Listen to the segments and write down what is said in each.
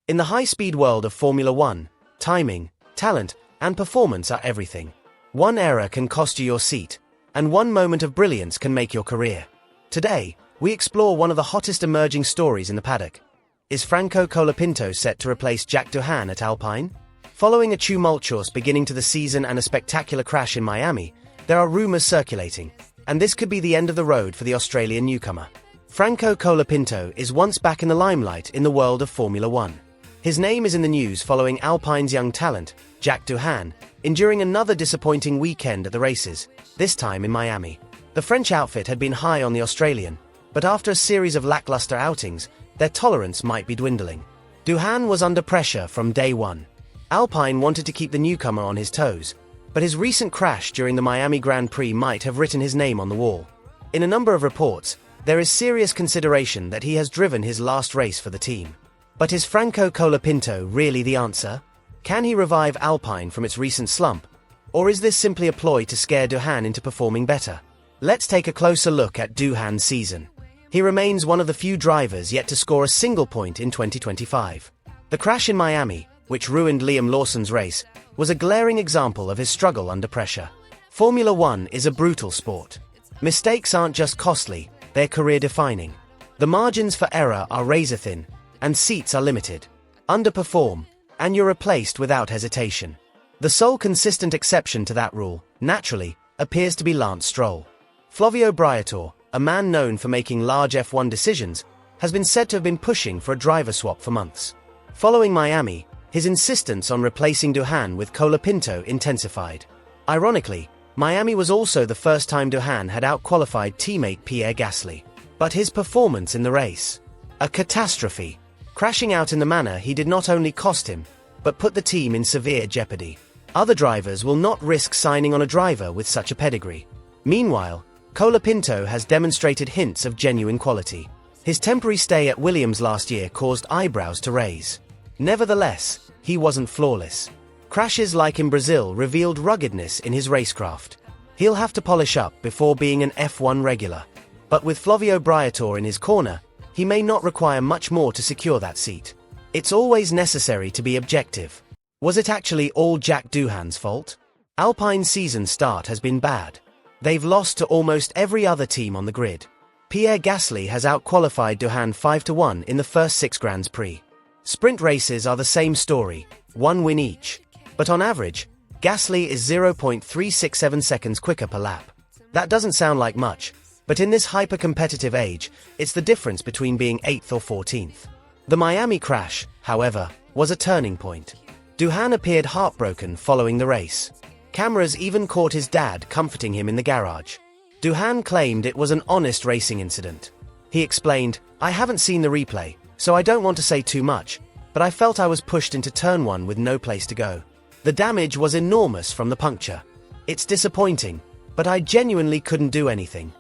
In the high-speed world of Formula One, timing, talent, and performance are everything. One error can cost you your seat, and one moment of brilliance can make your career. Today, we explore one of the hottest emerging stories in the paddock. Is Franco Colapinto set to replace Jack Doohan at Alpine? Following a tumultuous beginning to the season and a spectacular crash in Miami, there are rumors circulating, and this could be the end of the road for the Australian newcomer. Franco Colapinto is once back in the limelight in the world of Formula One. His name is in the news following Alpine's young talent, Jack Doohan, enduring another disappointing weekend at the races, this time in Miami. The French outfit had been high on the Australian, but after a series of lackluster outings, their tolerance might be dwindling. Doohan was under pressure from day one. Alpine wanted to keep the newcomer on his toes, but his recent crash during the Miami Grand Prix might have written his name on the wall. In a number of reports, there is serious consideration that he has driven his last race for the team. But is Franco Colapinto really the answer? Can he revive Alpine from its recent slump? Or is this simply a ploy to scare Doohan into performing better? Let's take a closer look at Doohan's season. He remains one of the few drivers yet to score a single point in 2025. The crash in Miami, which ruined Liam Lawson's race, was a glaring example of his struggle under pressure. Formula One is a brutal sport. Mistakes aren't just costly, they're career-defining. The margins for error are razor-thin, and seats are limited. Underperform, and you're replaced without hesitation. The sole consistent exception to that rule, naturally, appears to be Lance Stroll. Flavio Briatore, a man known for making large F1 decisions, has been said to have been pushing for a driver swap for months. Following Miami, his insistence on replacing Doohan with Colapinto intensified. Ironically, Miami was also the first time Doohan had outqualified teammate Pierre Gasly. But his performance in the race? A catastrophe. Crashing out in the manner he did not only cost him, but put the team in severe jeopardy. Other drivers will not risk signing on a driver with such a pedigree. Meanwhile, Colapinto has demonstrated hints of genuine quality. His temporary stay at Williams last year caused eyebrows to raise. Nevertheless, he wasn't flawless. Crashes like in Brazil revealed ruggedness in his racecraft. He'll have to polish up before being an F1 regular. But with Flavio Briatore in his corner, he may not require much more to secure that seat. It's always necessary to be objective. Was it actually all Jack Doohan's fault? Alpine's season start has been bad. They've lost to almost every other team on the grid. Pierre Gasly has outqualified Doohan 5-1 in the first 6 Grands Prix. Sprint races are the same story, one win each. But on average, Gasly is 0.367 seconds quicker per lap. That doesn't sound like much, but in this hyper-competitive age, it's the difference between being 8th or 14th. The Miami crash, however, was a turning point. Doohan appeared heartbroken following the race. Cameras even caught his dad comforting him in the garage. Doohan claimed it was an honest racing incident. He explained, "I haven't seen the replay, so I don't want to say too much, but I felt I was pushed into turn 1 with no place to go. The damage was enormous from the puncture. It's disappointing, but I genuinely couldn't do anything."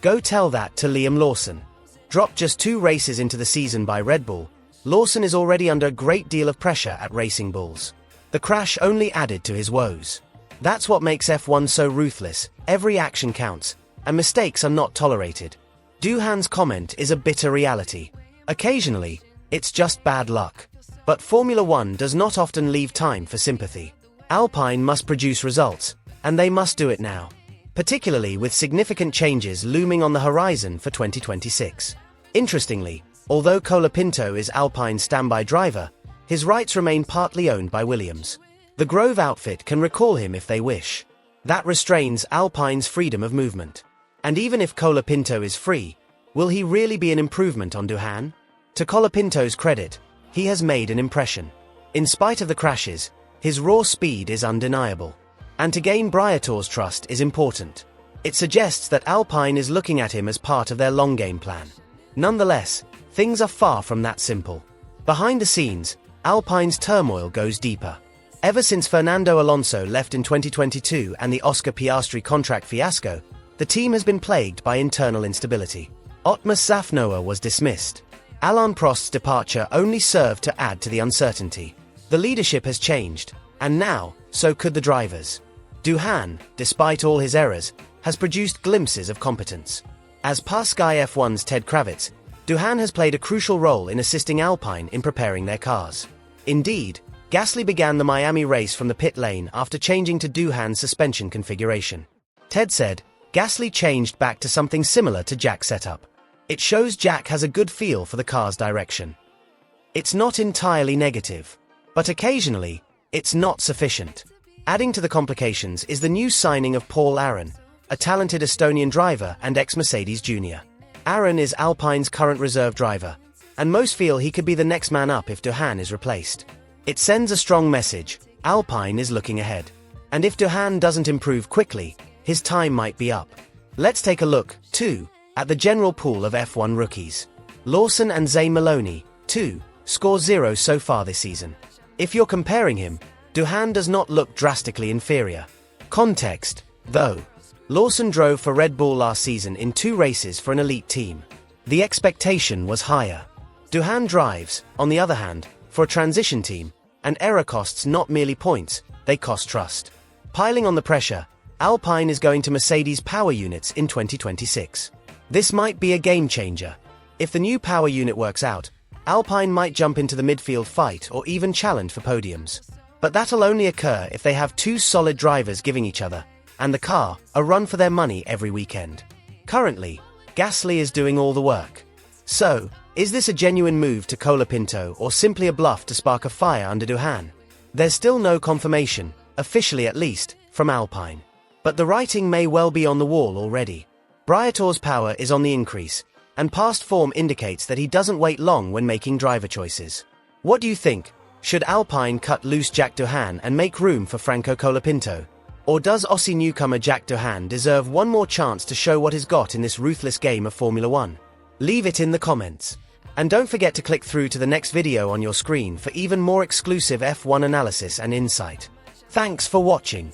Go tell that to Liam Lawson. Dropped just 2 races into the season by Red Bull, Lawson is already under a great deal of pressure at Racing Bulls. The crash only added to his woes. That's what makes F1 so ruthless. Every action counts, and mistakes are not tolerated. Doohan's comment is a bitter reality. Occasionally, it's just bad luck. But Formula One does not often leave time for sympathy. Alpine must produce results, and they must do it now. Particularly with significant changes looming on the horizon for 2026. Interestingly, although Colapinto is Alpine's standby driver, his rights remain partly owned by Williams. The Grove outfit can recall him if they wish. That restrains Alpine's freedom of movement. And even if Colapinto is free, will he really be an improvement on Doohan? To Colapinto's credit, he has made an impression. In spite of the crashes, his raw speed is undeniable. And to gain Briatore's trust is important. It suggests that Alpine is looking at him as part of their long-game plan. Nonetheless, things are far from that simple. Behind the scenes, Alpine's turmoil goes deeper. Ever since Fernando Alonso left in 2022 and the Oscar Piastri contract fiasco, the team has been plagued by internal instability. Otmar Szafnauer was dismissed. Alain Prost's departure only served to add to the uncertainty. The leadership has changed, and now, so could the drivers. Doohan, despite all his errors, has produced glimpses of competence. As past Sky F1's Ted Kravitz, Doohan has played a crucial role in assisting Alpine in preparing their cars. Indeed, Gasly began the Miami race from the pit lane after changing to Doohan's suspension configuration. Ted said, Gasly changed back to something similar to Jack's setup. It shows Jack has a good feel for the car's direction. It's not entirely negative, but occasionally, it's not sufficient. Adding to the complications is the new signing of Paul Aron, a talented Estonian driver and ex-Mercedes junior. Aron is Alpine's current reserve driver, and most feel he could be the next man up if Doohan is replaced. It sends a strong message: Alpine is looking ahead. And if Doohan doesn't improve quickly, his time might be up. Let's take a look, too, at the general pool of F1 rookies. Lawson and Zane Maloney, 2, score 0 so far this season. If you're comparing him, Doohan does not look drastically inferior. Context, though. Lawson drove for Red Bull last season in 2 races for an elite team. The expectation was higher. Doohan drives, on the other hand, for a transition team, and error costs not merely points, they cost trust. Piling on the pressure, Alpine is going to Mercedes power units in 2026. This might be a game changer. If the new power unit works out, Alpine might jump into the midfield fight or even challenge for podiums. But that'll only occur if they have 2 solid drivers giving each other, and the car, a run for their money every weekend. Currently, Gasly is doing all the work. So, is this a genuine move to Colapinto or simply a bluff to spark a fire under Doohan? There's still no confirmation, officially at least, from Alpine. But the writing may well be on the wall already. Briator's power is on the increase, and past form indicates that he doesn't wait long when making driver choices. What do you think? Should Alpine cut loose Jack Doohan and make room for Franco Colapinto? Or does Aussie newcomer Jack Doohan deserve one more chance to show what he's got in this ruthless game of Formula One? Leave it in the comments. And don't forget to click through to the next video on your screen for even more exclusive F1 analysis and insight. Thanks for watching.